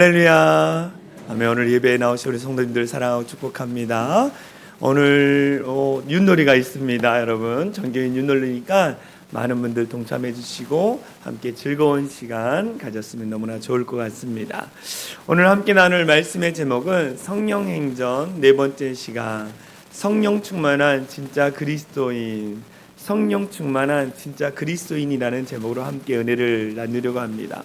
할렐루야. 아멘. 오늘 예배에 나오신 우리 성도님들 사랑하고 축복합니다. 오늘 윷놀이가 있습니다. 여러분 정교인 윷놀이니까 많은 분들 동참해 주시고 함께 즐거운 시간 가졌으면 너무나 좋을 것 같습니다. 오늘 함께 나눌 말씀의 제목은 성령행전 네 번째 시간, 성령 충만한 진짜 그리스도인, 성령 충만한 진짜 그리스도인이라는 제목으로 함께 은혜를 나누려고 합니다.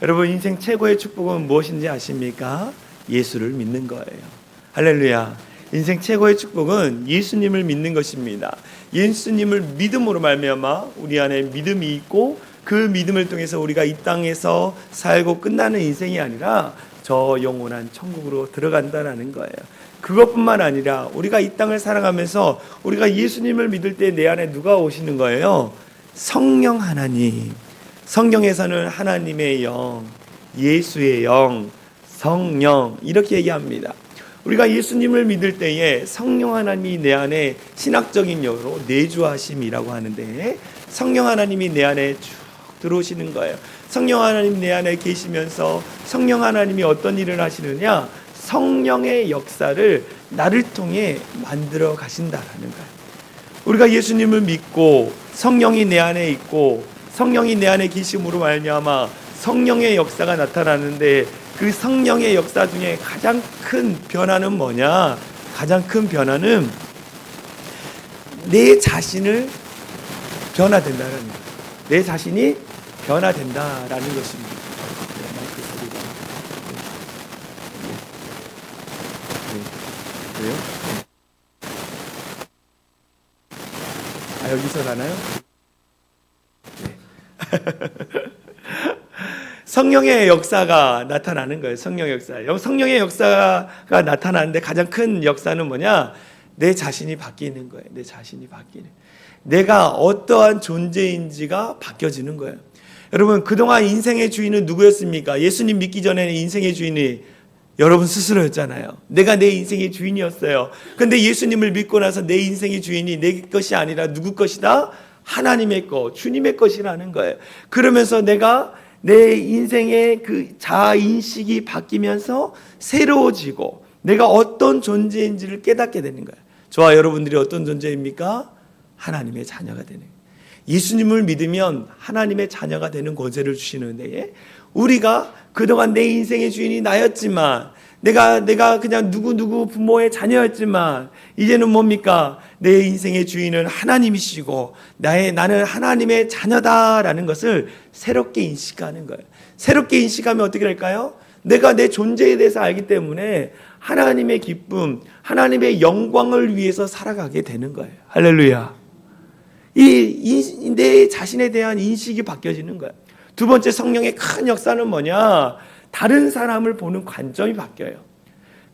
여러분, 인생 최고의 축복은 무엇인지 아십니까? 예수를 믿는 거예요. 할렐루야. 인생 최고의 축복은 예수님을 믿는 것입니다. 예수님을 믿음으로 말미암아 우리 안에 믿음이 있고, 그 믿음을 통해서 우리가 이 땅에서 살고 끝나는 인생이 아니라 저 영원한 천국으로 들어간다는 거예요. 그것뿐만 아니라 우리가 이 땅을 살아가면서 우리가 예수님을 믿을 때 내 안에 누가 오시는 거예요? 성령 하나님. 성경에서는 하나님의 영, 예수의 영, 성령 이렇게 얘기합니다. 우리가 예수님을 믿을 때에 성령 하나님이 내 안에 신학적인 영어로 내주하심이라고 하는데, 성령 하나님이 내 안에 쭉 들어오시는 거예요. 성령 하나님 내 안에 계시면서 성령 하나님이 어떤 일을 하시느냐? 성령의 역사를 나를 통해 만들어 가신다라는 거예요. 우리가 예수님을 믿고 성령이 내 안에 있고 성령이 내 안에 계심으로 말미암아 성령의 역사가 나타나는데, 그 성령의 역사 중에 가장 큰 변화는 뭐냐? 가장 큰 변화는 내 자신을 변화된다는 거예요. 내 자신이 변화된다라는 것입니다. 그래요? 여기서 나나요? 성령의 역사가 나타나는 거예요. 성령의 역사. 성령의 역사가 나타나는데 가장 큰 역사는 뭐냐? 내 자신이 바뀌는 거예요. 내 자신이 바뀌는. 내가 어떠한 존재인지가 바뀌어지는 거예요. 여러분, 그동안 인생의 주인은 누구였습니까? 예수님 믿기 전에는 인생의 주인이 여러분 스스로였잖아요. 내가 내 인생의 주인이었어요. 근데 예수님을 믿고 나서 내 인생의 주인이 내 것이 아니라 누구 것이다? 하나님의 것, 주님의 것이라는 거예요. 그러면서 내가 내 인생의 그 자아인식이 바뀌면서 새로워지고 내가 어떤 존재인지를 깨닫게 되는 거예요. 저와 여러분들이 어떤 존재입니까? 하나님의 자녀가 되는 거예요. 예수님을 믿으면 하나님의 자녀가 되는 권세를 주시는데, 우리가 그동안 내 인생의 주인이 나였지만, 내가 그냥 누구 부모의 자녀였지만, 이제는 뭡니까? 내 인생의 주인은 하나님이시고 나는 하나님의 자녀다라는 것을 새롭게 인식하는 거예요. 새롭게 인식하면 어떻게 될까요? 내가 내 존재에 대해서 알기 때문에 하나님의 기쁨, 하나님의 영광을 위해서 살아가게 되는 거예요. 할렐루야. 내 자신에 대한 인식이 바뀌어지는 거예요. 두 번째, 성령의 큰 역사는 뭐냐? 다른 사람을 보는 관점이 바뀌어요.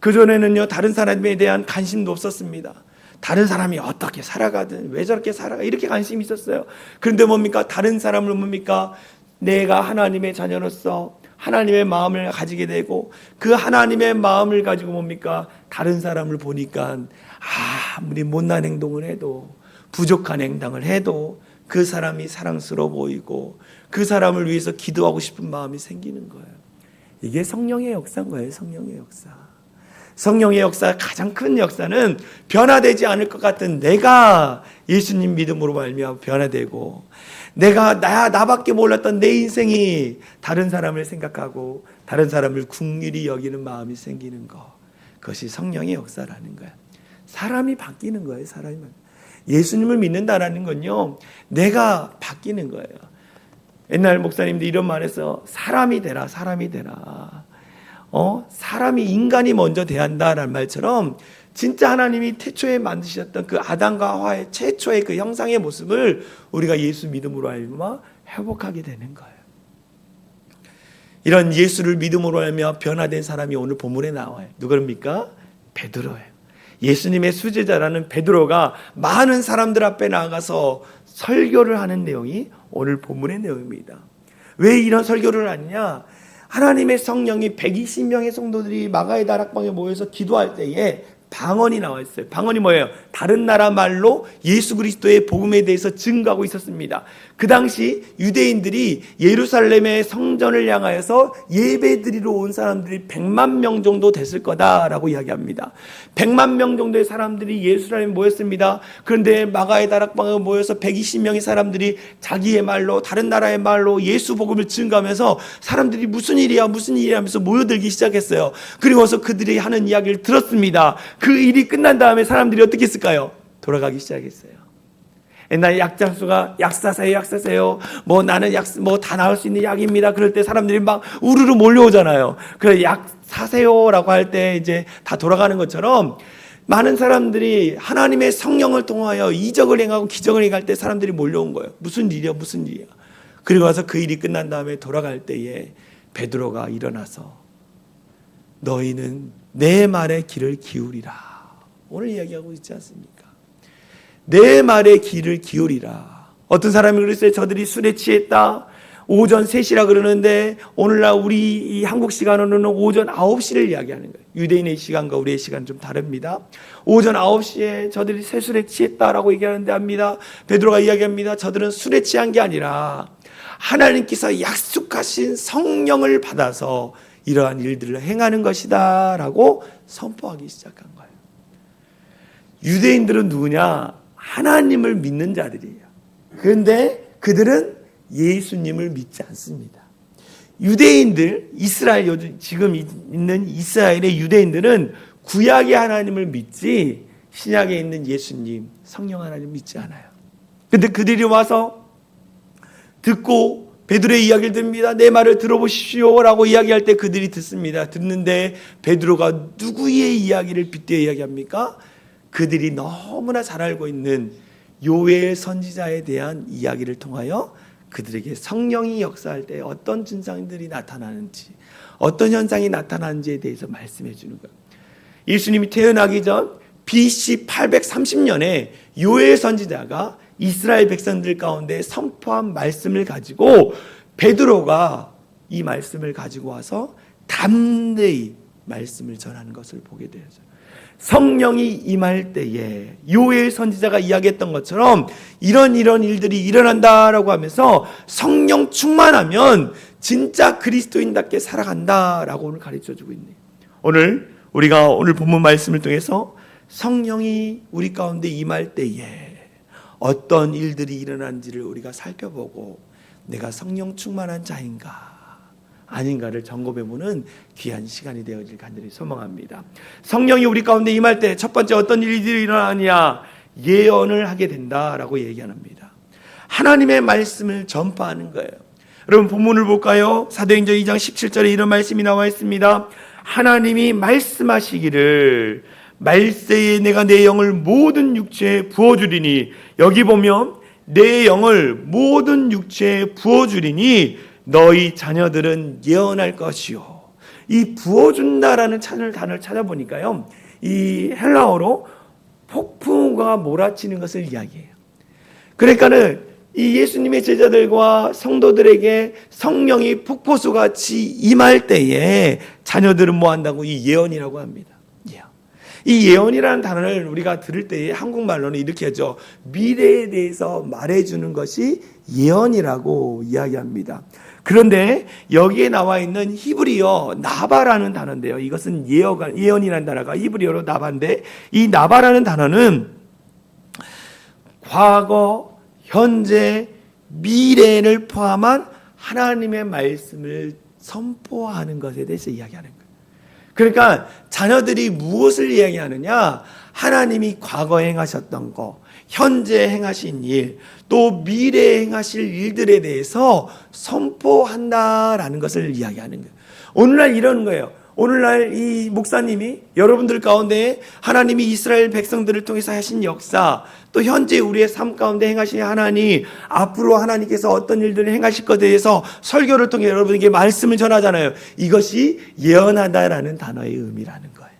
그전에는요, 다른 사람에 대한 관심도 없었습니다. 다른 사람이 어떻게 살아가든 왜 저렇게 살아가 이렇게 관심이 있었어요. 그런데 뭡니까? 다른 사람을 뭡니까? 내가 하나님의 자녀로서 하나님의 마음을 가지게 되고, 그 하나님의 마음을 가지고 뭡니까? 다른 사람을 보니까 아무리 못난 행동을 해도, 부족한 행동을 해도 그 사람이 사랑스러워 보이고 그 사람을 위해서 기도하고 싶은 마음이 생기는 거예요. 이게 성령의 역사인 거예요. 성령의 역사. 성령의 역사, 가장 큰 역사는 변화되지 않을 것 같은 내가 예수님 믿음으로 말미암아 변화되고, 내가 나밖에 몰랐던 내 인생이 다른 사람을 생각하고 다른 사람을 긍휼히 여기는 마음이 생기는 거, 그것이 성령의 역사라는 거야. 사람이 바뀌는 거예요. 사람이. 예수님을 믿는다라는 건요, 내가 바뀌는 거예요. 옛날 목사님들이 이런 말해서 사람이 되라, 사람이 되라. 사람이, 인간이 먼저 대한다라는 말처럼 진짜 하나님이 태초에 만드셨던 그 아담과 하와의 최초의 그 형상의 모습을 우리가 예수 믿음으로 알면 회복하게 되는 거예요. 이런 예수를 믿음으로 알며 변화된 사람이 오늘 본문에 나와요. 누구입니까? 베드로예요. 예수님의 수제자라는 베드로가 많은 사람들 앞에 나가서 설교를 하는 내용이 오늘 본문의 내용입니다. 왜 이런 설교를 하느냐? 하나님의 성령이 120명의 성도들이 마가의 다락방에 모여서 기도할 때에 방언이 나와 있어요. 방언이 뭐예요? 다른 나라 말로 예수 그리스도의 복음에 대해서 증거하고 있었습니다. 그 당시 유대인들이 예루살렘의 성전을 향하여서 예배드리러 온 사람들이 100만 명 정도 됐을 거다라고 이야기합니다. 100만 명 정도의 사람들이 예루살렘에 모였습니다. 그런데 마가의 다락방에 모여서 120명의 사람들이 자기의 말로, 다른 나라의 말로 예수 복음을 증거하면서 사람들이 무슨 일이야 하면서 모여들기 시작했어요. 그리고 와서 그들이 하는 이야기를 들었습니다. 그 일이 끝난 다음에 사람들이 어떻게 했을까요? 돌아가기 시작했어요. 옛날 약장수가 약 사세요. 나는 다 나을 수 있는 약입니다. 그럴 때 사람들이 막 우르르 몰려오잖아요. 그래 약 사세요라고 할 때 이제 다 돌아가는 것처럼 많은 사람들이 하나님의 성령을 통하여 이적을 행하고 기적을 행할 때 사람들이 몰려온 거예요. 무슨 일이야. 그리고 와서 그 일이 끝난 다음에 돌아갈 때에 베드로가 일어나서 너희는 내 말에 귀를 기울이라. 오늘 이야기하고 있지 않습니까? 내 말에 귀를 기울이라. 어떤 사람이 그랬어요. 저들이 술에 취했다. 오전 3시라 그러는데 오늘날 우리 이 한국 시간으로는 오전 9시를 이야기하는 거예요. 유대인의 시간과 우리의 시간은 좀 다릅니다. 오전 9시에 저들이 새술에 취했다라고 얘기하는데 합니다. 베드로가 이야기합니다. 저들은 술에 취한 게 아니라 하나님께서 약속하신 성령을 받아서 이러한 일들을 행하는 것이다 라고 선포하기 시작한 거예요. 유대인들은 누구냐? 하나님을 믿는 자들이에요. 그런데 그들은 예수님을 믿지 않습니다. 유대인들, 이스라엘, 요즘 지금 있는 이스라엘의 유대인들은 구약의 하나님을 믿지 신약에 있는 예수님, 성령 하나님 믿지 않아요. 근데 그들이 와서 듣고 베드로의 이야기를 듣습니다. 내 말을 들어보십시오 라고 이야기할 때 그들이 듣습니다. 듣는데 베드로가 누구의 이야기를 빗대어 이야기합니까? 그들이 너무나 잘 알고 있는 요엘 선지자에 대한 이야기를 통하여 그들에게 성령이 역사할 때 어떤 증상들이 나타나는지, 어떤 현상이 나타나는지에 대해서 말씀해 주는 거예요. 예수님이 태어나기 전 BC 830년에 요엘 선지자가 이스라엘 백성들 가운데 선포한 말씀을 가지고 베드로가 이 말씀을 가지고 와서 담대히 말씀을 전하는 것을 보게 되죠. 성령이 임할 때에 요엘 선지자가 이야기했던 것처럼 이런 일들이 일어난다라고 하면서 성령 충만하면 진짜 그리스도인답게 살아간다라고 오늘 가르쳐주고 있네요. 우리가 오늘 본문 말씀을 통해서 성령이 우리 가운데 임할 때에 어떤 일들이 일어난지를 우리가 살펴보고 내가 성령 충만한 자인가 아닌가를 점검해보는 귀한 시간이 되어질 간절히 소망합니다. 성령이 우리 가운데 임할 때 첫 번째 어떤 일들이 일어나느냐? 예언을 하게 된다라고 얘기합니다. 하나님의 말씀을 전파하는 거예요. 여러분 본문을 볼까요? 사도행전 2장 17절에 이런 말씀이 나와 있습니다. 하나님이 말씀하시기를 말세에 내가 내 영을 모든 육체에 부어주리니, 여기 보면 내 영을 모든 육체에 부어주리니 너희 자녀들은 예언할 것이요. 이 부어준다라는 단어를 찾아보니까요, 이 헬라어로 폭풍우가 몰아치는 것을 이야기해요. 그러니까는 이 예수님의 제자들과 성도들에게 성령이 폭포수같이 임할 때에 자녀들은 뭐 한다고? 이 예언이라고 합니다. 이 예언이라는 단어를 우리가 들을 때에 한국말로는 이렇게 하죠. 미래에 대해서 말해주는 것이 예언이라고 이야기합니다. 그런데 여기에 나와 있는 히브리어 나바라는 단어인데요. 이것은 예언이라는 단어가 히브리어로 나바인데, 이 나바라는 단어는 과거, 현재, 미래를 포함한 하나님의 말씀을 선포하는 것에 대해서 이야기하는 거예요. 그러니까 자녀들이 무엇을 이야기하느냐? 하나님이 과거에 행하셨던 것, 현재 행하신 일, 또 미래에 행하실 일들에 대해서 선포한다라는 것을 이야기하는 거예요. 오늘날 이러는 거예요. 오늘날 이 목사님이 여러분들 가운데 하나님이 이스라엘 백성들을 통해서 하신 역사, 또 현재 우리의 삶 가운데 행하신 하나님, 앞으로 하나님께서 어떤 일들을 행하실 것에 대해서 설교를 통해 여러분에게 말씀을 전하잖아요. 이것이 예언하다라는 단어의 의미라는 거예요.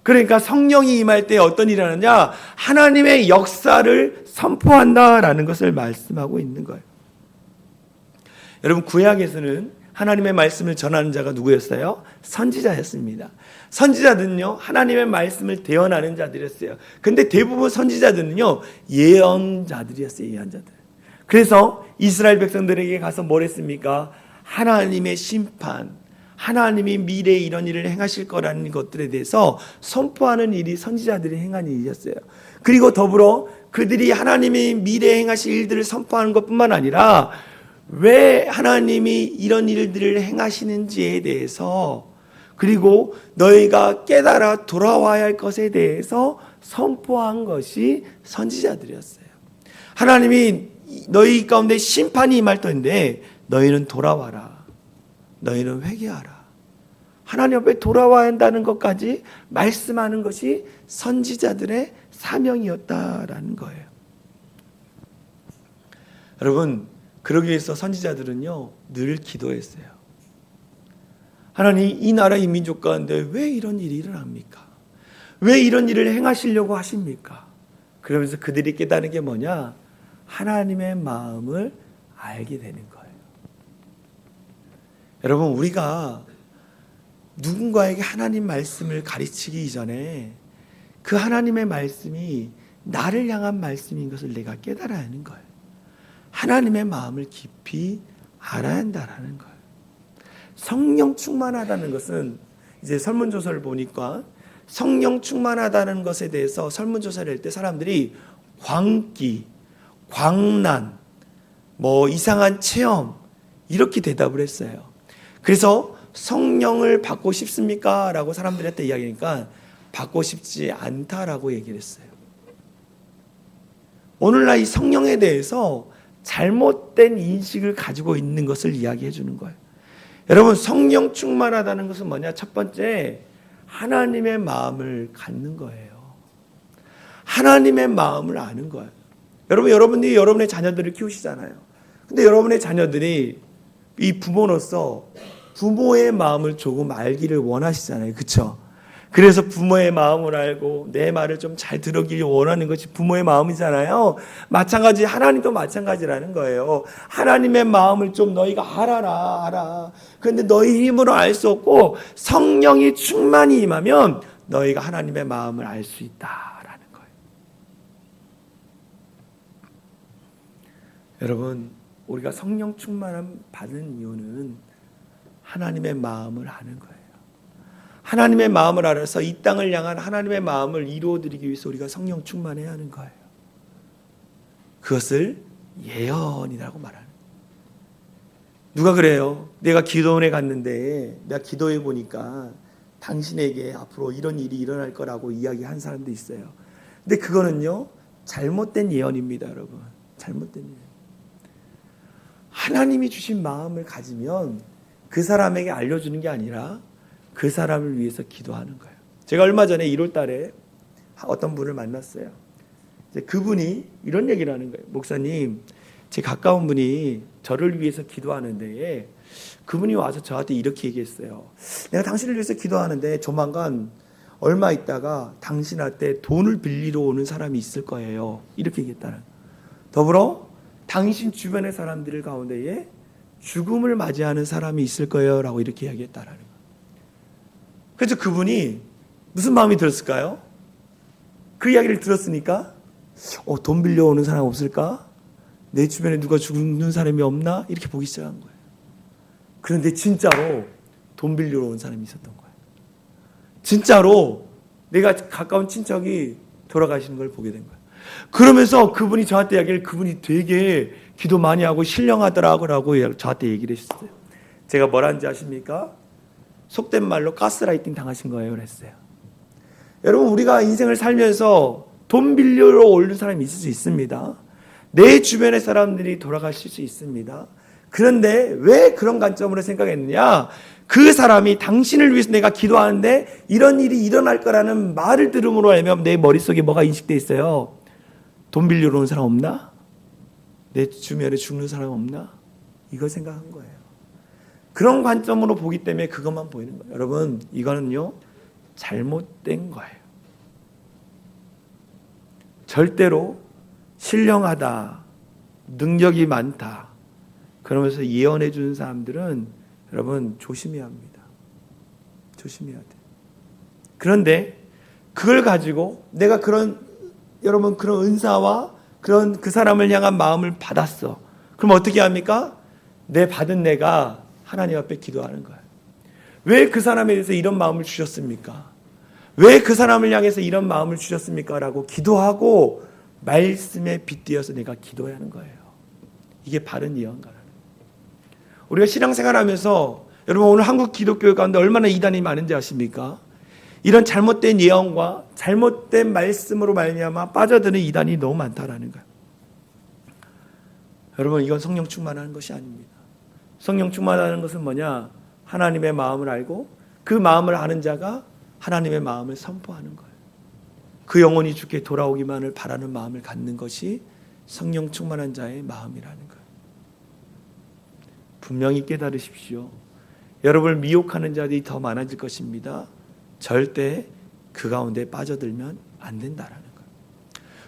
그러니까 성령이 임할 때 어떤 일이 하느냐? 하나님의 역사를 선포한다라는 것을 말씀하고 있는 거예요. 여러분 구약에서는 하나님의 말씀을 전하는 자가 누구였어요? 선지자였습니다. 선지자들은요, 하나님의 말씀을 대언하는 자들이었어요. 근데 대부분 선지자들은요, 예언자들이었어요. 예언자들. 그래서 이스라엘 백성들에게 가서 뭘 했습니까? 하나님의 심판, 하나님이 미래에 이런 일을 행하실 거라는 것들에 대해서 선포하는 일이 선지자들이 행한 일이었어요. 그리고 더불어 그들이 하나님이 미래에 행하실 일들을 선포하는 것뿐만 아니라 왜 하나님이 이런 일들을 행하시는지에 대해서, 그리고 너희가 깨달아 돌아와야 할 것에 대해서 선포한 것이 선지자들이었어요. 하나님이 너희 가운데 심판이 임할 터인데 너희는 돌아와라, 너희는 회개하라, 하나님 앞에 돌아와야 한다는 것까지 말씀하는 것이 선지자들의 사명이었다라는 거예요. 여러분, 그러기 위해서 선지자들은요 늘 기도했어요. 하나님, 이 나라 이 민족 가운데 왜 이런 일이 일어납니까? 왜 이런 일을 행하시려고 하십니까? 그러면서 그들이 깨닫는 게 뭐냐? 하나님의 마음을 알게 되는 거예요. 여러분, 우리가 누군가에게 하나님 말씀을 가르치기 이전에 그 하나님의 말씀이 나를 향한 말씀인 것을 내가 깨달아야 하는 거예요. 하나님의 마음을 깊이 알아야 한다는 거예요. 성령 충만하다는 것은, 이제 설문조사를 보니까 성령 충만하다는 것에 대해서 설문조사를 할 때 사람들이 광기, 광란, 이상한 체험, 이렇게 대답을 했어요. 그래서 성령을 받고 싶습니까? 라고 사람들한테 이야기하니까 받고 싶지 않다라고 얘기를 했어요. 오늘날 이 성령에 대해서 잘못된 인식을 가지고 있는 것을 이야기해 주는 거예요. 여러분, 성령 충만하다는 것은 뭐냐? 첫 번째, 하나님의 마음을 갖는 거예요. 하나님의 마음을 아는 거예요. 여러분들이 여러분의 자녀들을 키우시잖아요. 근데 여러분의 자녀들이 이 부모로서 부모의 마음을 조금 알기를 원하시잖아요. 그렇죠? 그래서 부모의 마음을 알고 내 말을 좀 잘 들으길 원하는 것이 부모의 마음이잖아요. 마찬가지, 하나님도 마찬가지라는 거예요. 하나님의 마음을 좀 너희가 알아. 그런데 너희 힘으로 알 수 없고 성령이 충만히 임하면 너희가 하나님의 마음을 알 수 있다라는 거예요. 여러분, 우리가 성령 충만함 받은 이유는 하나님의 마음을 아는 거예요. 하나님의 마음을 알아서 이 땅을 향한 하나님의 마음을 이루어드리기 위해서 우리가 성령 충만해야 하는 거예요. 그것을 예언이라고 말하는 거예요. 누가 그래요? 내가 기도원에 갔는데 내가 기도해 보니까 당신에게 앞으로 이런 일이 일어날 거라고 이야기한 사람도 있어요. 근데 그거는요 잘못된 예언입니다. 여러분, 잘못된 예언. 하나님이 주신 마음을 가지면 그 사람에게 알려주는 게 아니라 그 사람을 위해서 기도하는 거예요. 제가 얼마 전에 1월 달에 어떤 분을 만났어요. 그분이 이런 얘기를 하는 거예요. 목사님, 제 가까운 분이 저를 위해서 기도하는데 그분이 와서 저한테 이렇게 얘기했어요. 내가 당신을 위해서 기도하는데 조만간 얼마 있다가 당신한테 돈을 빌리러 오는 사람이 있을 거예요. 이렇게 얘기했다는 거예요. 더불어 당신 주변의 사람들 가운데에 죽음을 맞이하는 사람이 있을 거예요 라고 이렇게 이야기했다는 거예요. 그래서 그분이 무슨 마음이 들었을까요? 그 이야기를 들었으니까 돈 빌려오는 사람 없을까? 내 주변에 누가 죽는 사람이 없나? 이렇게 보기 시작한 거예요. 그런데 진짜로 돈 빌려러 온 사람이 있었던 거예요. 진짜로 내가 가까운 친척이 돌아가시는 걸 보게 된 거예요. 그러면서 그분이 저한테 이야기를, 그분이 되게 기도 많이 하고 신령하더라고 저한테 얘기를 했어요. 제가 뭐라는지 아십니까? 속된 말로 가스라이팅 당하신 거예요 그랬어요. 여러분, 우리가 인생을 살면서 돈 빌려러 오는 사람이 있을 수 있습니다. 내 주변의 사람들이 돌아가실 수 있습니다. 그런데 왜 그런 관점으로 생각했느냐? 그 사람이 당신을 위해서 내가 기도하는데 이런 일이 일어날 거라는 말을 들음으로 알면 내 머릿속에 뭐가 인식돼 있어요? 돈 빌려러 온 사람 없나? 내 주변에 죽는 사람 없나? 이걸 생각한 거예요. 그런 관점으로 보기 때문에 그것만 보이는 거예요. 여러분, 이거는요 잘못된 거예요. 절대로 신령하다, 능력이 많다 그러면서 예언해 주는 사람들은 여러분 조심해야 합니다. 조심해야 돼요. 그런데 그걸 가지고 내가 여러분 그런 은사와 그런 그 사람을 향한 마음을 받았어. 그럼 어떻게 합니까? 내 받은 내가 하나님 앞에 기도하는 거예요. 왜 그 사람에 대해서 이런 마음을 주셨습니까? 왜 그 사람을 향해서 이런 마음을 주셨습니까? 라고 기도하고 말씀에 빗대어서 내가 기도해야 하는 거예요. 이게 바른 예언가라는 거예요. 우리가 신앙생활하면서 여러분 오늘 한국 기독교 가운데 얼마나 이단이 많은지 아십니까? 이런 잘못된 예언과 잘못된 말씀으로 말미암아 빠져드는 이단이 너무 많다라는 거예요. 여러분 이건 성령 충만하는 것이 아닙니다. 성령 충만하는 것은 뭐냐? 하나님의 마음을 알고 그 마음을 아는 자가 하나님의 마음을 선포하는 거예요. 그 영혼이 주께 돌아오기만을 바라는 마음을 갖는 것이 성령 충만한 자의 마음이라는 거예요. 분명히 깨달으십시오. 여러분을 미혹하는 자들이 더 많아질 것입니다. 절대 그 가운데 빠져들면 안 된다라는 거예요.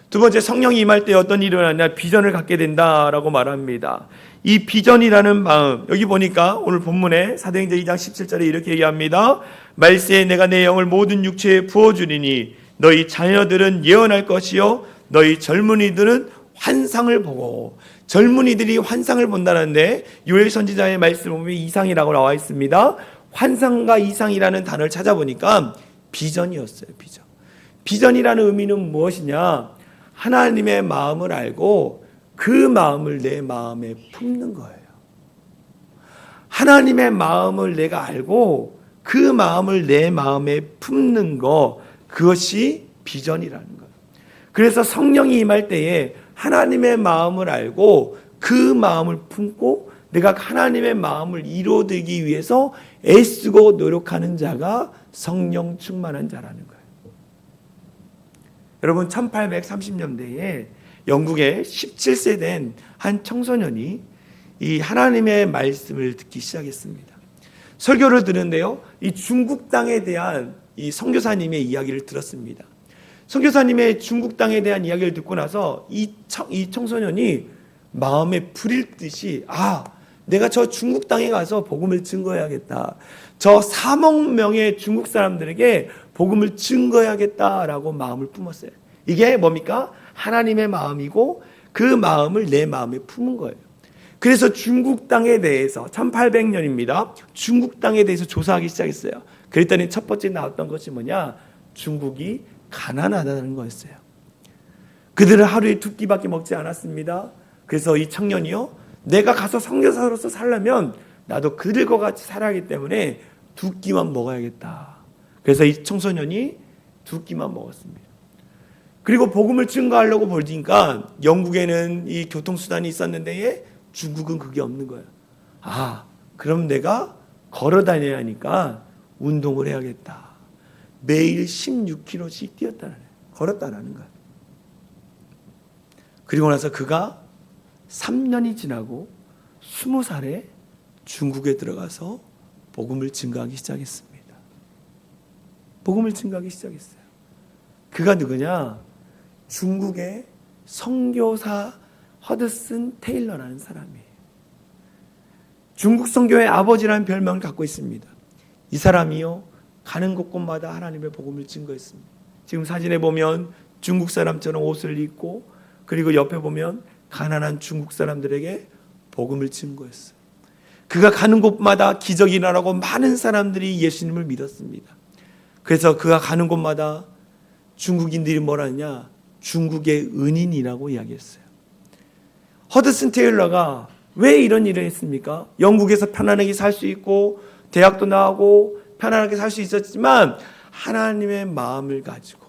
두 번째, 성령이 임할 때 어떤 일이 일어나냐? 비전을 갖게 된다라고 말합니다. 이 비전이라는 마음, 여기 보니까 오늘 본문에 사도행전 2장 17절에 이렇게 얘기합니다. 말세에 내가 내 영을 모든 육체에 부어주리니 너희 자녀들은 예언할 것이요 너희 젊은이들은 환상을 보고. 젊은이들이 환상을 본다는데 요엘 선지자의 말씀을 보면 이상이라고 나와 있습니다. 환상과 이상이라는 단어를 찾아보니까 비전이었어요. 비전. 비전이라는 의미는 무엇이냐? 하나님의 마음을 알고 그 마음을 내 마음에 품는 거예요. 하나님의 마음을 내가 알고 그 마음을 내 마음에 품는 거, 그것이 비전이라는 거예요. 그래서 성령이 임할 때에 하나님의 마음을 알고 그 마음을 품고 내가 하나님의 마음을 이루어들기 위해서 애쓰고 노력하는 자가 성령 충만한 자라는 거예요. 여러분 1830년대에 영국에 17세 된 한 청소년이 이 하나님의 말씀을 듣기 시작했습니다. 설교를 듣는데요, 이 중국 땅에 대한 이 선교사님의 이야기를 들었습니다. 선교사님의 중국 땅에 대한 이야기를 듣고 나서 이 청소년이 마음에 불일 듯이 내가 저 중국 땅에 가서 복음을 증거해야겠다. 저 3억 명의 중국 사람들에게 복음을 증거해야겠다라고 마음을 품었어요. 이게 뭡니까? 하나님의 마음이고 그 마음을 내 마음에 품은 거예요. 그래서 중국 땅에 대해서 1800년입니다. 중국 땅에 대해서 조사하기 시작했어요. 그랬더니 첫 번째 나왔던 것이 뭐냐? 중국이 가난하다는 거였어요. 그들은 하루에 2끼밖에 먹지 않았습니다. 그래서 이 청년이요, 내가 가서 선교사로서 살려면 나도 그들과 같이 살아야 하기 때문에 2끼만 먹어야겠다. 그래서 이 청소년이 2끼만 먹었습니다. 그리고 복음을 증거하려고 보니까 영국에는 이 교통수단이 있었는데 중국은 그게 없는 거예요. 그럼 내가 걸어 다녀야 하니까 운동을 해야겠다. 매일 16km씩 걸었다라는 거예요. 그리고 나서 그가 3년이 지나고 20살에 중국에 들어가서 복음을 증거하기 시작했습니다. 복음을 증거하기 시작했어요. 그가 누구냐? 중국의 선교사 허드슨 테일러라는 사람이에요. 중국 선교의 아버지라는 별명을 갖고 있습니다. 이 사람이요, 가는 곳곳마다 하나님의 복음을 증거했습니다. 지금 사진에 보면 중국 사람처럼 옷을 입고, 그리고 옆에 보면 가난한 중국 사람들에게 복음을 증거했어요. 그가 가는 곳마다 기적이 일어나고 많은 사람들이 예수님을 믿었습니다. 그래서 그가 가는 곳마다 중국인들이 뭐라 하냐? 중국의 은인이라고 이야기했어요. 허드슨 테일러가 왜 이런 일을 했습니까? 영국에서 편안하게 살 수 있고 대학도 나오고 편안하게 살 수 있었지만 하나님의 마음을 가지고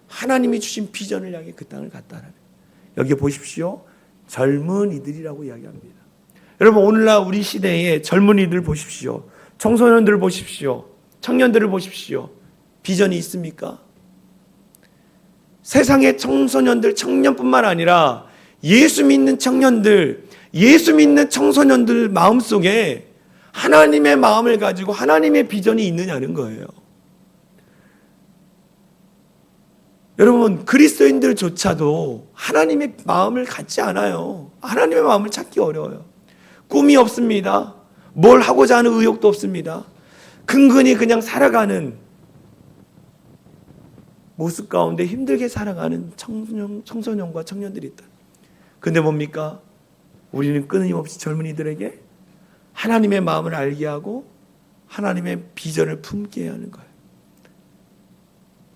하나님이 주신 비전을 향해 그 땅을 갔다는 거예요. 여기 보십시오. 젊은이들이라고 이야기합니다. 여러분 오늘날 우리 시대의 젊은이들 보십시오. 청소년들 보십시오. 청년들을 보십시오. 비전이 있습니까? 세상의 청소년들, 청년뿐만 아니라 예수 믿는 청년들, 예수 믿는 청소년들 마음속에 하나님의 마음을 가지고 하나님의 비전이 있느냐는 거예요. 여러분 그리스도인들조차도 하나님의 마음을 갖지 않아요. 하나님의 마음을 찾기 어려워요. 꿈이 없습니다. 뭘 하고자 하는 의욕도 없습니다. 근근히 그냥 살아가는 모습 가운데 힘들게 살아가는 청소년과 청년들이 있다. 근데 뭡니까? 우리는 끊임없이 젊은이들에게 하나님의 마음을 알게 하고 하나님의 비전을 품게 하는 거예요.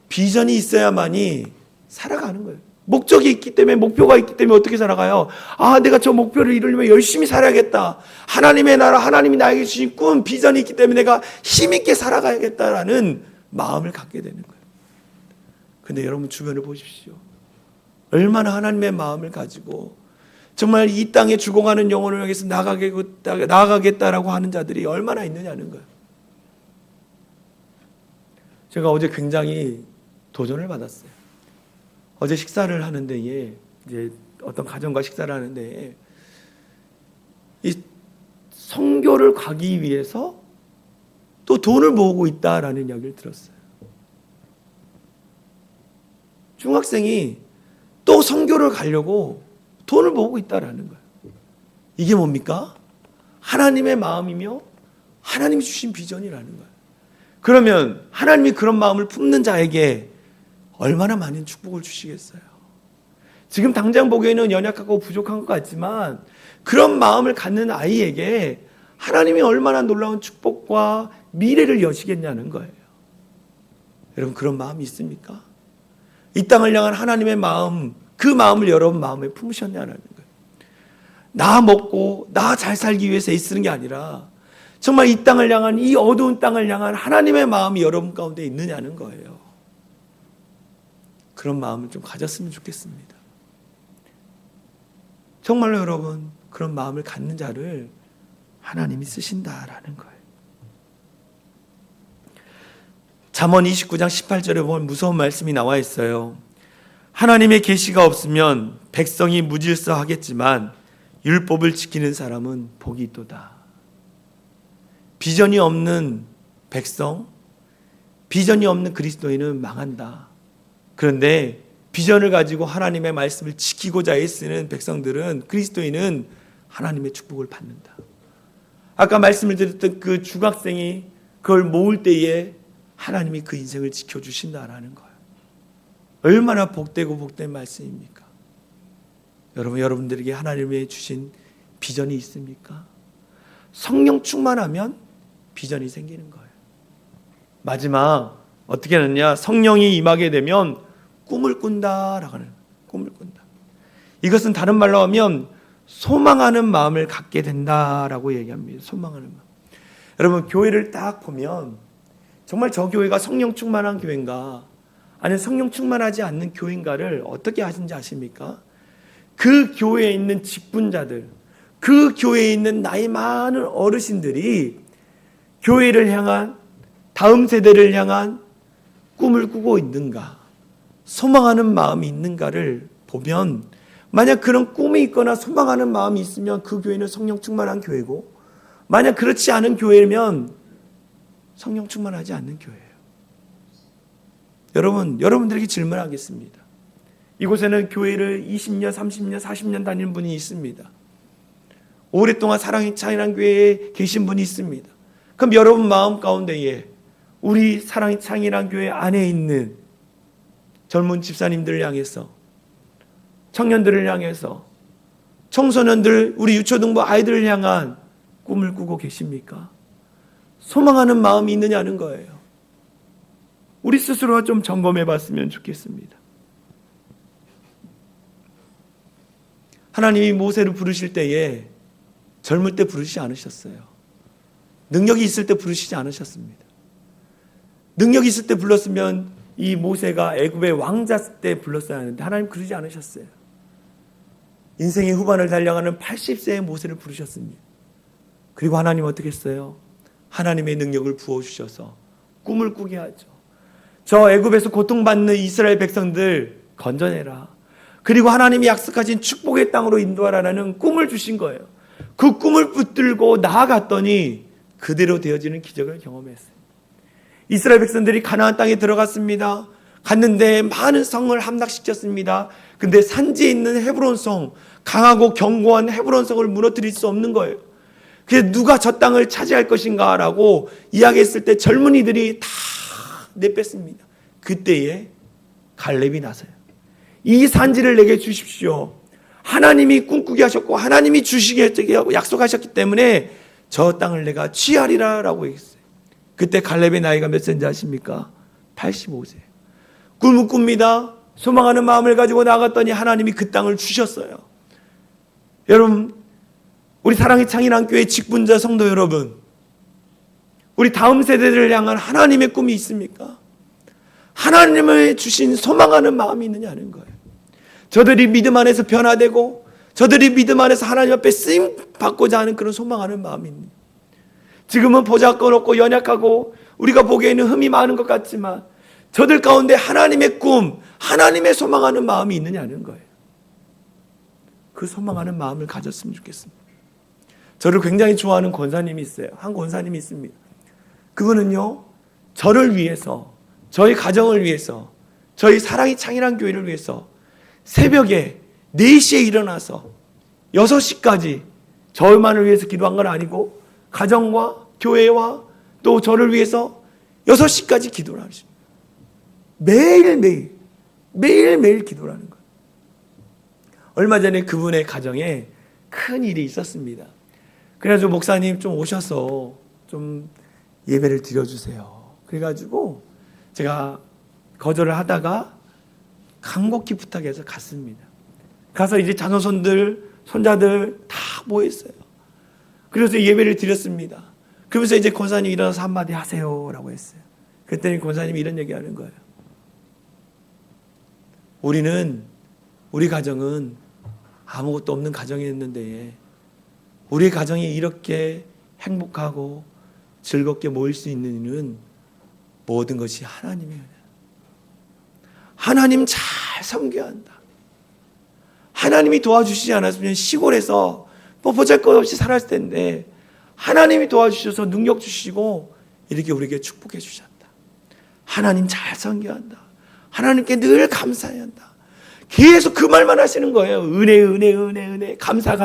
비전이 있어야만이 살아가는 거예요. 목적이 있기 때문에, 목표가 있기 때문에 어떻게 살아가요? 내가 저 목표를 이루려면 열심히 살아야겠다. 하나님의 나라, 하나님이 나에게 주신 꿈, 비전이 있기 때문에 내가 힘있게 살아가야겠다라는 마음을 갖게 되는 거예요. 근데 여러분 주변을 보십시오. 얼마나 하나님의 마음을 가지고 정말 이 땅에 죽어가는 영혼을 향해서 나아가겠다라고 하는 자들이 얼마나 있느냐는 거예요. 제가 어제 굉장히 도전을 받았어요. 어제 식사를 하는 데에, 이제 어떤 가정과 식사를 하는 데에, 이 선교를 가기 위해서 또 돈을 모으고 있다라는 이야기를 들었어요. 중학생이 또 선교를 가려고 돈을 모으고 있다라는 거예요. 이게 뭡니까? 하나님의 마음이며 하나님이 주신 비전이라는 거예요. 그러면 하나님이 그런 마음을 품는 자에게 얼마나 많은 축복을 주시겠어요? 지금 당장 보기에는 연약하고 부족한 것 같지만 그런 마음을 갖는 아이에게 하나님이 얼마나 놀라운 축복과 미래를 여시겠냐는 거예요. 여러분 그런 마음이 있습니까? 이 땅을 향한 하나님의 마음, 그 마음을 여러분 마음에 품으셨냐는 거예요. 나 먹고 나 잘 살기 위해서 애쓰는 게 아니라 정말 이 땅을 향한, 이 어두운 땅을 향한 하나님의 마음이 여러분 가운데 있느냐는 거예요. 그런 마음을 좀 가졌으면 좋겠습니다. 정말로 여러분 그런 마음을 갖는 자를 하나님이 쓰신다라는 거예요. 잠언 29장 18절에 보면 무서운 말씀이 나와 있어요. 하나님의 계시가 없으면 백성이 무질서하겠지만 율법을 지키는 사람은 복이 있도다. 비전이 없는 백성, 비전이 없는 그리스도인은 망한다. 그런데 비전을 가지고 하나님의 말씀을 지키고자 애쓰는 백성들은, 그리스도인은 하나님의 축복을 받는다. 아까 말씀을 드렸던 그 중학생이 그걸 모을 때에 하나님이 그 인생을 지켜주신다라는 거예요. 얼마나 복되고 복된 말씀입니까? 여러분들에게 하나님이 주신 비전이 있습니까? 성령 충만하면 비전이 생기는 거예요. 마지막 어떻게 하느냐? 성령이 임하게 되면 꿈을 꾼다라고 하는, 꿈을 꾼다. 이것은 다른 말로 하면 소망하는 마음을 갖게 된다라고 얘기합니다. 소망하는 마음. 여러분 교회를 딱 보면 정말 저 교회가 성령 충만한 교회인가 아니면 성령 충만하지 않는 교회인가를 어떻게 하신지 아십니까? 그 교회에 있는 직분자들, 그 교회에 있는 나이 많은 어르신들이 교회를 향한, 다음 세대를 향한 꿈을 꾸고 있는가, 소망하는 마음이 있는가를 보면, 만약 그런 꿈이 있거나 소망하는 마음이 있으면 그 교회는 성령 충만한 교회고, 만약 그렇지 않은 교회면 성령 충만하지 않는 교회예요. 여러분들에게 질문하겠습니다. 이곳에는 교회를 20년, 30년, 40년 다니는 분이 있습니다. 오랫동안 사랑의 창이라는 교회에 계신 분이 있습니다. 그럼 여러분 마음 가운데에 우리 사랑의 창이라는 교회 안에 있는 젊은 집사님들을 향해서, 청년들을 향해서, 청소년들, 우리 유초등부 아이들을 향한 꿈을 꾸고 계십니까? 소망하는 마음이 있느냐는 거예요. 우리 스스로가 좀 점검해 봤으면 좋겠습니다. 하나님이 모세를 부르실 때에 젊을 때 부르시지 않으셨어요. 능력이 있을 때 부르시지 않으셨습니다. 능력이 있을 때 불렀으면 이 모세가 애굽의 왕자 때 불렀어야 하는데 하나님 그러지 않으셨어요. 인생의 후반을 달려가는 80세의 모세를 부르셨습니다. 그리고 하나님 어떻게 했어요? 하나님의 능력을 부어주셔서 꿈을 꾸게 하죠. 저 애굽에서 고통받는 이스라엘 백성들 건져내라. 그리고 하나님이 약속하신 축복의 땅으로 인도하라는 꿈을 주신 거예요. 그 꿈을 붙들고 나아갔더니 그대로 되어지는 기적을 경험했어요. 이스라엘 백성들이 가나안 땅에 들어갔습니다. 갔는데 많은 성을 함락시켰습니다. 근데 산지에 있는 헤브론성, 강하고 견고한 헤브론성을 무너뜨릴 수 없는 거예요. 그래서 누가 저 땅을 차지할 것인가 라고 이야기했을 때 젊은이들이 다 내뺐습니다. 그때에 갈렙이 나서요. 이 산지를 내게 주십시오. 하나님이 꿈꾸게 하셨고 하나님이 주시게 하고 약속하셨기 때문에 저 땅을 내가 취하리라 라고 했어요. 그때 갈렙의 나이가 몇 세인지 아십니까? 85세. 꿈을 꿉니다. 소망하는 마음을 가지고 나갔더니 하나님이 그 땅을 주셨어요. 여러분, 우리 사랑의 창인한 교회 직분자 성도 여러분, 우리 다음 세대를 향한 하나님의 꿈이 있습니까? 하나님을 주신 소망하는 마음이 있느냐는 거예요. 저들이 믿음 안에서 변화되고 저들이 믿음 안에서 하나님 앞에 쓰임 받고자 하는 그런 소망하는 마음이 있는, 지금은 보잘것 없고 연약하고 우리가 보기에는 흠이 많은 것 같지만 저들 가운데 하나님의 꿈, 하나님의 소망하는 마음이 있느냐는 거예요. 그 소망하는 마음을 가졌으면 좋겠습니다. 저를 굉장히 좋아하는 권사님이 있어요. 한 권사님이 있습니다. 그분은요, 저를 위해서, 저희 가정을 위해서, 저희 사랑이 창일한 교회를 위해서 새벽에 4시에 일어나서 6시까지 저만을 위해서 기도한 건 아니고 가정과 교회와 또 저를 위해서 6시까지 기도를 하십니다. 매일매일 기도를 하는 거예요. 얼마 전에 그분의 가정에 큰 일이 있었습니다. 그래가지고 목사님 좀 오셔서 좀 예배를 드려주세요. 그래가지고 제가 거절을 하다가 간곡히 부탁해서 갔습니다. 가서 이제 자녀손들, 손자들 다 모였어요. 그래서 예배를 드렸습니다. 그러면서 이제 권사님 일어나서 한마디 하세요 라고 했어요. 그랬더니 권사님이 이런 얘기 하는 거예요. 우리 가정은 아무것도 없는 가정이었는데 우리 가정이 이렇게 행복하고 즐겁게 모일 수 있는 이유는 모든 것이 하나님의 은혜야. 하나님 잘 섬겨야 한다. 하나님이 도와주시지 않았으면 시골에서 보잘것없이 살았을 텐데 하나님이 도와주셔서 능력 주시고 이렇게 우리에게 축복해 주셨다. 하나님 잘 섬겨야 한다. 하나님께 늘 감사해야 한다. 계속 그 말만 하시는 거예요. 은혜, 감사.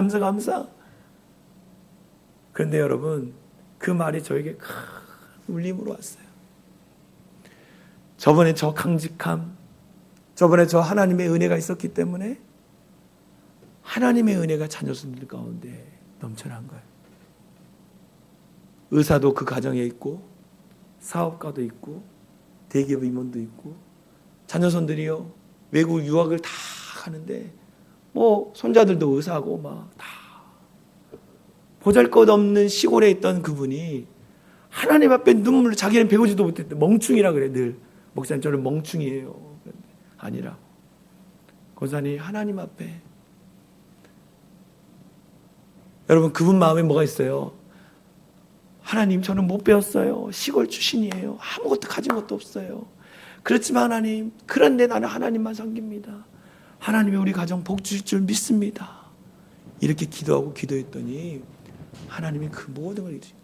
그런데 여러분, 그 말이 저에게 큰 울림으로 왔어요. 저번에 저 강직함, 저번에 저 하나님의 은혜가 있었기 때문에 하나님의 은혜가 자녀들 가운데 넘쳐난 거예요. 의사도 그 가정에 있고 사업가도 있고 대기업 임원도 있고 자녀손들이요 외국 유학을 다 가는데 뭐 손자들도 의사고 막 다 보잘것없는 시골에 있던 그분이 하나님 앞에 눈물을, 자기는 배우지도 못했대. 멍충이라 그래. 늘 목사님 저는 멍충이에요. 아니라고. 권사님 하나님 앞에, 여러분 그분 마음에 뭐가 있어요? 하나님 저는 못 배웠어요. 시골 출신이에요. 아무것도 가진 것도 없어요. 그렇지만 하나님, 그런데 나는 하나님만 섬깁니다. 하나님이 우리 가정 복 주실 줄 믿습니다. 이렇게 기도했더니 하나님이 그 모든 걸 이루시고,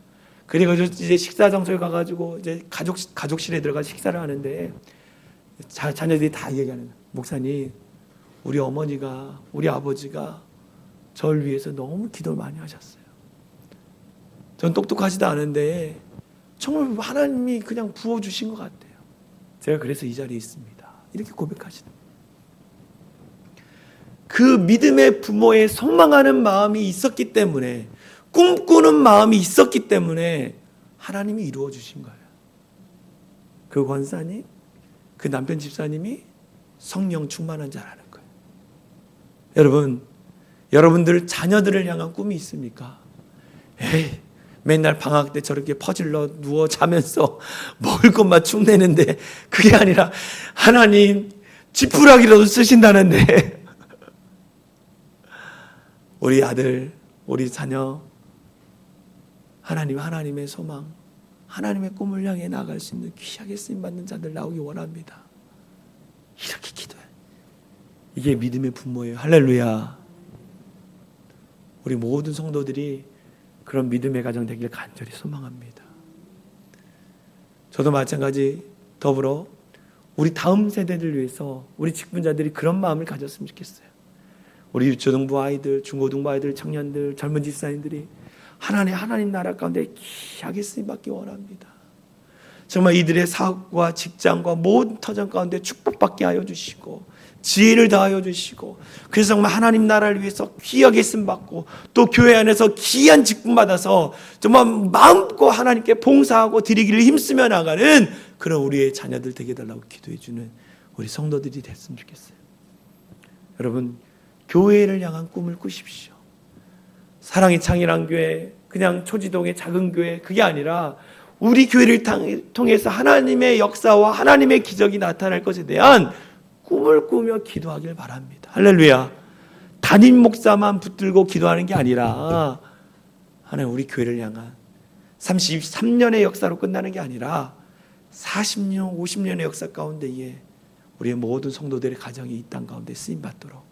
그래가지고 이제 식사 장소에 가가지고 이제 가족실에 들어가 식사를 하는데 자녀들이 다 얘기하는 거예요. 목사님, 우리 어머니가, 우리 아버지가 저를 위해서 너무 기도를 많이 하셨어요. 전 똑똑하지도 않은데 정말 하나님이 그냥 부어주신 것 같아요. 제가 그래서 이 자리에 있습니다. 이렇게 고백하시는 거예요. 그 믿음의 부모의 소망하는 마음이 있었기 때문에, 꿈꾸는 마음이 있었기 때문에 하나님이 이루어 주신 거예요. 그 권사님, 그 남편 집사님이 성령 충만한 자라는 거예요. 여러분들 자녀들을 향한 꿈이 있습니까? 에이, 맨날 방학 때 저렇게 퍼질러 누워 자면서 먹을 것만 축내는데 그게 아니라 하나님 지푸라기라도 쓰신다는데 우리 아들, 우리 자녀 하나님의 소망, 하나님의 꿈을 향해 나아갈 수 있는 귀하게 쓰임받는 자들 나오기 원합니다. 이렇게 기도해. 이게 믿음의 분모예요. 할렐루야. 우리 모든 성도들이 그런 믿음의 가정 되길 간절히 소망합니다. 저도 마찬가지 더불어 우리 다음 세대를 위해서 우리 직분자들이 그런 마음을 가졌으면 좋겠어요. 우리 유초등부 아이들, 중고등부 아이들, 청년들, 젊은 집사님들이 하나님 나라 가운데 귀하게 쓰임받기 원합니다. 정말 이들의 사업과 직장과 모든 터전 가운데 축복받게 하여 주시고 지혜를 다하여 주시고, 그래서 정말 하나님 나라를 위해서 귀하게 쓰임받고 또 교회 안에서 귀한 직분 받아서 정말 마음껏 하나님께 봉사하고 드리기를 힘쓰며 나가는 그런 우리의 자녀들 되게 달라고 기도해 주는 우리 성도들이 됐으면 좋겠어요. 여러분, 교회를 향한 꿈을 꾸십시오. 사랑의 창이란 교회, 그냥 초지동의 작은 교회, 그게 아니라 우리 교회를 통해서 하나님의 역사와 하나님의 기적이 나타날 것에 대한 꿈을 꾸며 기도하길 바랍니다. 할렐루야. 담임 목사만 붙들고 기도하는 게 아니라 하나님 우리 교회를 향한 33년의 역사로 끝나는 게 아니라 40년, 50년의 역사 가운데에 우리의 모든 성도들의 가정이 이 땅 가운데 쓰임받도록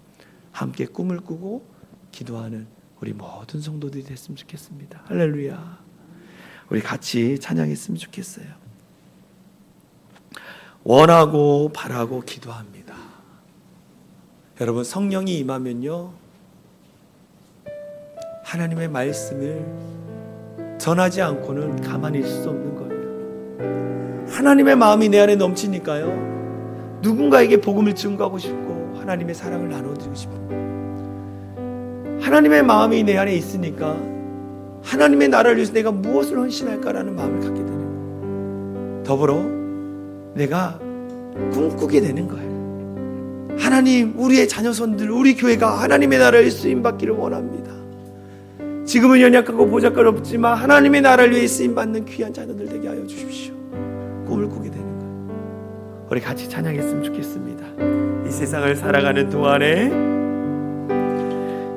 함께 꿈을 꾸고 기도하는 우리 모든 성도들이 됐으면 좋겠습니다. 할렐루야. 우리 같이 찬양했으면 좋겠어요. 원하고 바라고 기도합니다. 여러분, 성령이 임하면요, 하나님의 말씀을 전하지 않고는 가만히 있을 수 없는 거예요. 하나님의 마음이 내 안에 넘치니까요, 누군가에게 복음을 증거하고 싶고 하나님의 사랑을 나눠드리고 싶고, 하나님의 마음이 내 안에 있으니까 하나님의 나라를 위해서 내가 무엇을 헌신할까라는 마음을 갖게 되는 거예요. 더불어 내가 꿈꾸게 되는 거예요. 하나님, 우리의 자녀손들, 우리 교회가 하나님의 나라를 쓰임받기를 원합니다. 지금은 연약하고 보잘것 없지만 하나님의 나라를 위해 쓰임받는 귀한 자녀들 되게 하여 주십시오. 꿈을 꾸게 되는 거예요. 우리 같이 찬양했으면 좋겠습니다. 이 세상을 살아가는 동안에,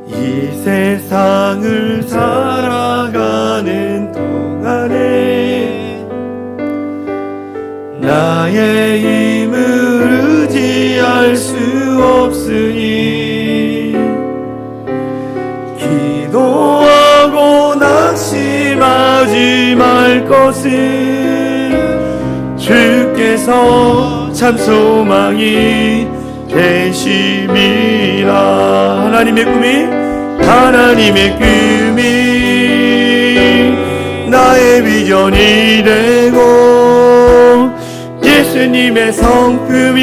이 세상을 살아가는 동안에 나의 힘을 의지할 수 없으니 기도하고 낙심하지 말 것을 주께서 참 소망이 되심이라. 하나님의 꿈이 나의 비전이 되고 예수님의 성품이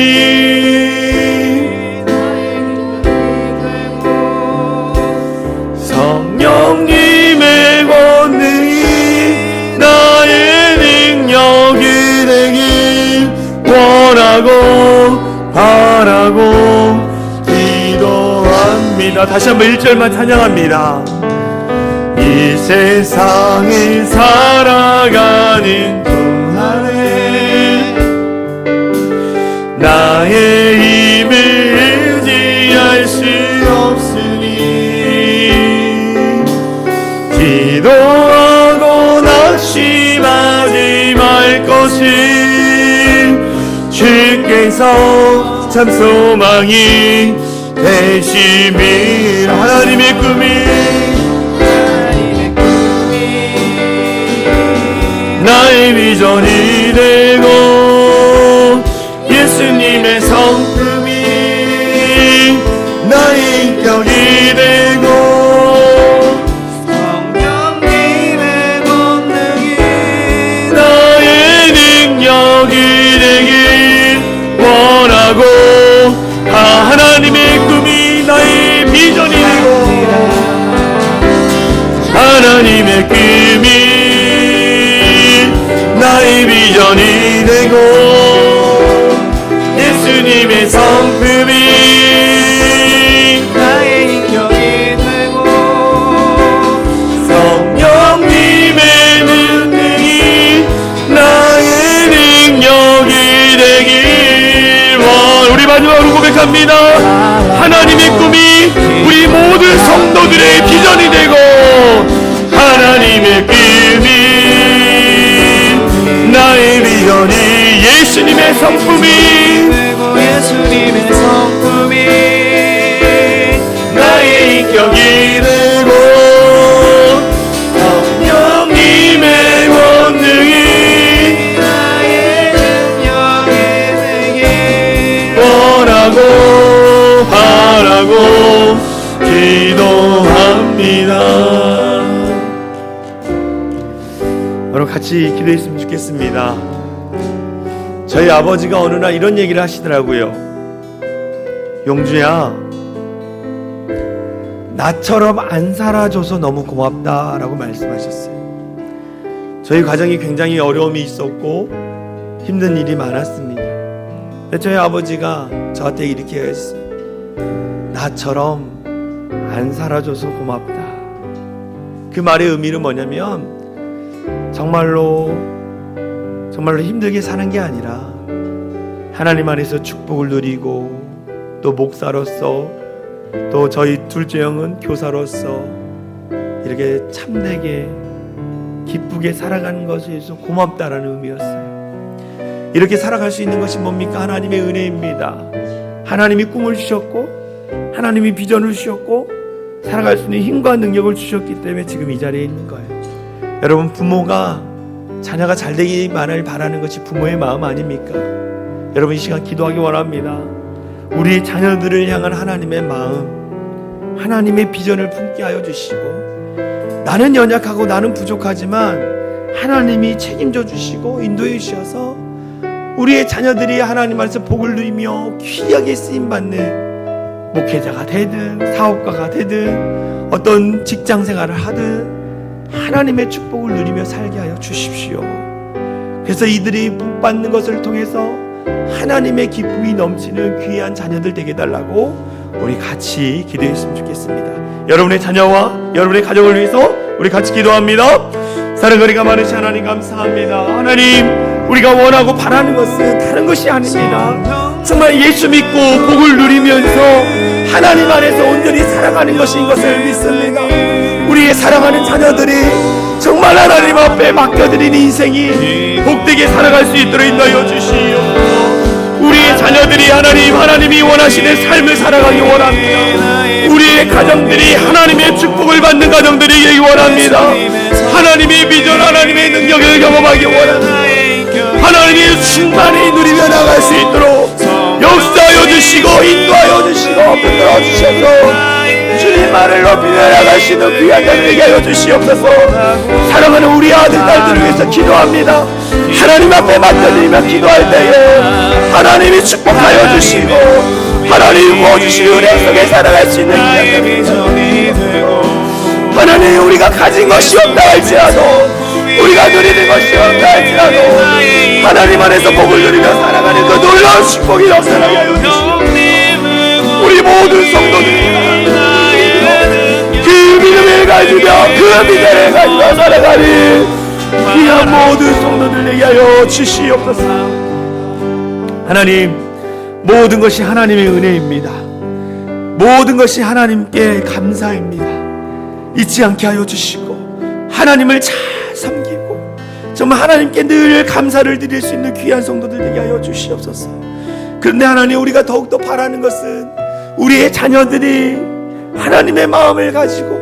성령님의 권능이 나의 능력이 되길 원하고 바라고 기도합니다. 다시 한번 1절만 찬양합니다. 이 세상을 살아가는 동안에 나의 힘을 의지할 수 없으니 기도하고 낙심하지 말 것을 주께서 참 소망이 되심이라. 하나님의 꿈이 나의 비전이 되고 예수님의 성품이 나의 인격이 되고 성령님의 권능이 나의 능력이 되길 원하고, 하나님의 꿈이 나의 비전이 되고 하나님의 꿈이 나의 비전이 되고 예수님의 성품이 나의 인격이 되고 성령님의 능력이 나의 능력이 되길 우리 마지막으로 고백합니다. 하나님의 꿈이 우리 모든 성도들의 비전이 되고 하나님의 꿈이 나의 비전이 예수님의 성품이 예수님의 성품이 나의 인격이 되고 성령님의 권능이 나의 능력이 되길 원하고 바라고 기도합니다. 여러분 같이 기도했으면 좋겠습니다. 저희 아버지가 어느 날 이런 얘기를 하시더라고요. 용주야, 나처럼 안 살아줘서 너무 고맙다라고 말씀하셨어요. 저희 가정이 굉장히 어려움이 있었고 힘든 일이 많았습니다. 근데 저희 아버지가 저한테 이렇게 했어요. 나처럼 안 살아줘서 고맙다. 그 말의 의미는 뭐냐면 정말로 힘들게 사는 게 아니라 하나님 안에서 축복을 누리고 또 목사로서 또 저희 둘째 형은 교사로서 이렇게 참되게 기쁘게 살아가는 것에 대해서 고맙다라는 의미였어요. 이렇게 살아갈 수 있는 것이 뭡니까? 하나님의 은혜입니다. 하나님이 꿈을 주셨고 하나님이 비전을 주셨고 살아갈 수 있는 힘과 능력을 주셨기 때문에 지금 이 자리에 있는 거예요. 여러분, 부모가 자녀가 잘 되기만을 바라는 것이 부모의 마음 아닙니까? 여러분, 이 시간 기도하기 원합니다. 우리 자녀들을 향한 하나님의 마음, 하나님의 비전을 품게 하여 주시고, 나는 연약하고 나는 부족하지만 하나님이 책임져 주시고 인도해 주셔서 우리의 자녀들이 하나님 안에서 복을 누리며 귀하게 쓰임받는 목회자가 되든 사업가가 되든 어떤 직장생활을 하든 하나님의 축복을 누리며 살게 하여 주십시오. 그래서 이들이 복받는 것을 통해서 하나님의 기쁨이 넘치는 귀한 자녀들 되게 해달라고 우리 같이 기도했으면 좋겠습니다. 여러분의 자녀와 여러분의 가정을 위해서 우리 같이 기도합니다. 사랑거리가 많으신 하나님 감사합니다. 하나님, 우리가 원하고 바라는 것은 다른 것이 아닙니다. 정말 예수 믿고 복을 누리면서 하나님 안에서 온전히 살아가는 것인 것을 믿습니다. 우리의 사랑하는 자녀들이 정말 하나님 앞에 맡겨드린 인생이 복되게 살아갈 수 있도록 인도하여 주시옵소서. 우리의 자녀들이 하나님이 원하시는 삶을 살아가기 원합니다. 우리의 가정들이 하나님의 축복을 받는 가정들이 되기 원합니다. 하나님의 비전, 하나님의 능력을 경험하기 원합니다. 하나님의 충만히 누리며 나갈 수 있도록 역사하여 주시고 인도하여 주시고 붙들어 주셔서 주님만을 높이며 나갈 수 있는 귀한 자들 되게 하여 주시옵소서. 사랑하는 우리 아들 딸들을 위해서 기도합니다. 하나님 앞에 맡겨드리며 기도할 때에 하나님이 축복하여 주시고 하나님이 부어주신 은혜 속에 살아갈 수 있는 귀한 자들, 하나님, 우리가 가진 것이 없다 할지라도 우리가 누리는 것이 없다 할지라도 하나님 안에서 복을 누리며 살아가는 그 놀라운 축복이 넘쳐나게 하여 주시옵소서. 우리 모든 성도들이 그 믿음을 가지며 그 믿음을 가지며 살아가는 귀한 모든 성도들에게 하여 주시옵소서. 하나님, 모든 것이 하나님의 은혜입니다. 모든 것이 하나님께 감사입니다. 잊지 않게 하여 주시고 하나님을 잘 섬기고 정말 하나님께 늘 감사를 드릴 수 있는 귀한 성도들 되게 하여 주시옵소서. 그런데 하나님, 우리가 더욱더 바라는 것은 우리의 자녀들이 하나님의 마음을 가지고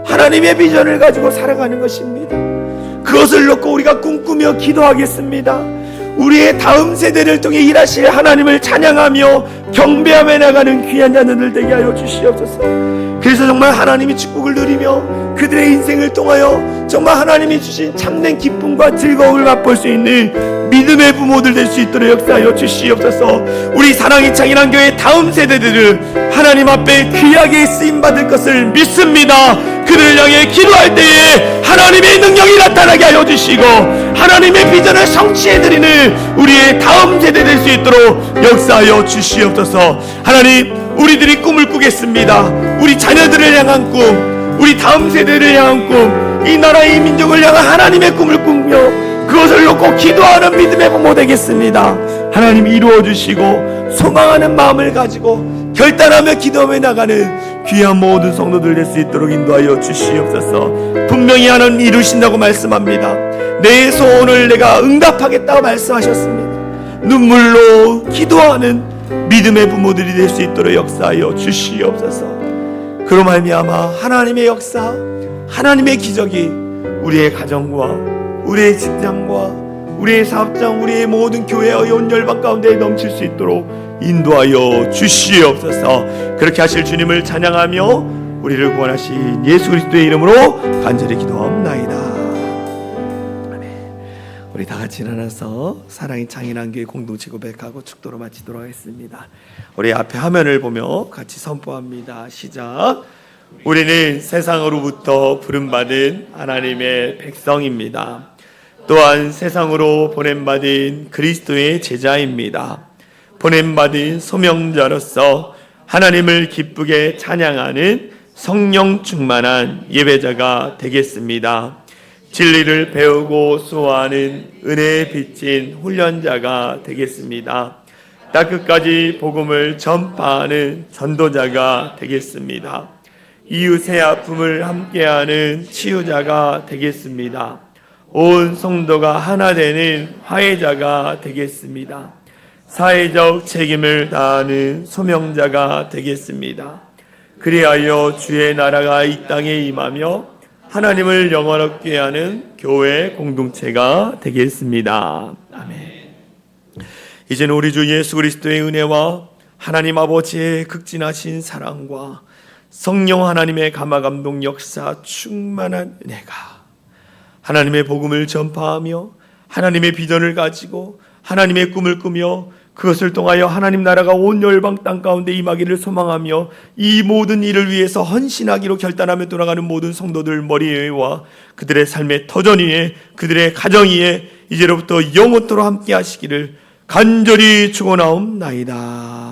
하나님의 비전을 가지고 살아가는 것입니다. 그것을 놓고 우리가 꿈꾸며 기도하겠습니다. 우리의 다음 세대를 통해 일하실 하나님을 찬양하며 경배하며 나가는 귀한 자녀들 되게 하여 주시옵소서. 그래서 정말 하나님이 축복을 누리며 그들의 인생을 통하여 정말 하나님이 주신 참된 기쁨과 즐거움을 맛볼 수 있는 믿음의 부모들 될 수 있도록 역사하여 주시옵소서. 우리 사랑이 창일한 교회 다음 세대들을 하나님 앞에 귀하게 쓰임받을 것을 믿습니다. 그들을 향해 기도할 때에 하나님의 능력이 나타나게 하여 주시고 하나님의 비전을 성취해드리는 우리의 다음 세대 될 수 있도록 역사하여 주시옵소서. 하나님, 우리들이 꿈을 꾸겠습니다. 우리 자녀들을 향한 꿈, 우리 다음 세대를 향한 꿈, 이 나라 이 민족을 향한 하나님의 꿈을 꾸며 그것을 놓고 기도하는 믿음의 부모 되겠습니다. 하나님, 이루어주시고 소망하는 마음을 가지고 결단하며 기도하며 나가는 귀한 모든 성도들 될 수 있도록 인도하여 주시옵소서. 분명히 하나님 이루신다고 말씀합니다. 내 소원을 내가 응답하겠다고 말씀하셨습니다. 눈물로 기도하는 믿음의 부모들이 될 수 있도록 역사하여 주시옵소서. 그로 말미암아 하나님의 역사, 하나님의 기적이 우리의 가정과 우리의 직장과 우리의 사업장, 우리의 모든 교회의 온 열방 가운데 넘칠 수 있도록 인도하여 주시옵소서. 그렇게 하실 주님을 찬양하며 우리를 구원하신 예수 그리스도의 이름으로 간절히 기도합나이다. 아멘. 우리 다 같이 일어나서 사랑의 창인한교회 공동체 고백하고 축도로 마치도록 하겠습니다. 우리 앞에 화면을 보며 같이 선포합니다. 시작. 우리는 세상으로부터 부름받은 하나님의 백성입니다. 또한 세상으로 보냄받은 그리스도의 제자입니다. 보냄받은 소명자로서 하나님을 기쁘게 찬양하는 성령 충만한 예배자가 되겠습니다. 진리를 배우고 수호하는 은혜에 비친 훈련자가 되겠습니다. 땅끝까지 복음을 전파하는 전도자가 되겠습니다. 이웃의 아픔을 함께하는 치유자가 되겠습니다. 온 성도가 하나 되는 화해자가 되겠습니다. 사회적 책임을 다하는 소명자가 되겠습니다. 그리하여 주의 나라가 이 땅에 임하며 하나님을 영원롭게 하는 교회 공동체가 되겠습니다. 아멘. 이제는 우리 주 예수 그리스도의 은혜와 하나님 아버지의 극진하신 사랑과 성령 하나님의 감화감동 역사 충만한 은혜가 하나님의 복음을 전파하며 하나님의 비전을 가지고 하나님의 꿈을 꾸며 그것을 통하여 하나님 나라가 온 열방 땅 가운데 임하기를 소망하며 이 모든 일을 위해서 헌신하기로 결단하며 돌아가는 모든 성도들 머리 위에와 그들의 삶의 터전 위에 그들의 가정 위에 이제로부터 영원토록 함께 하시기를 간절히 축원하옵나이다.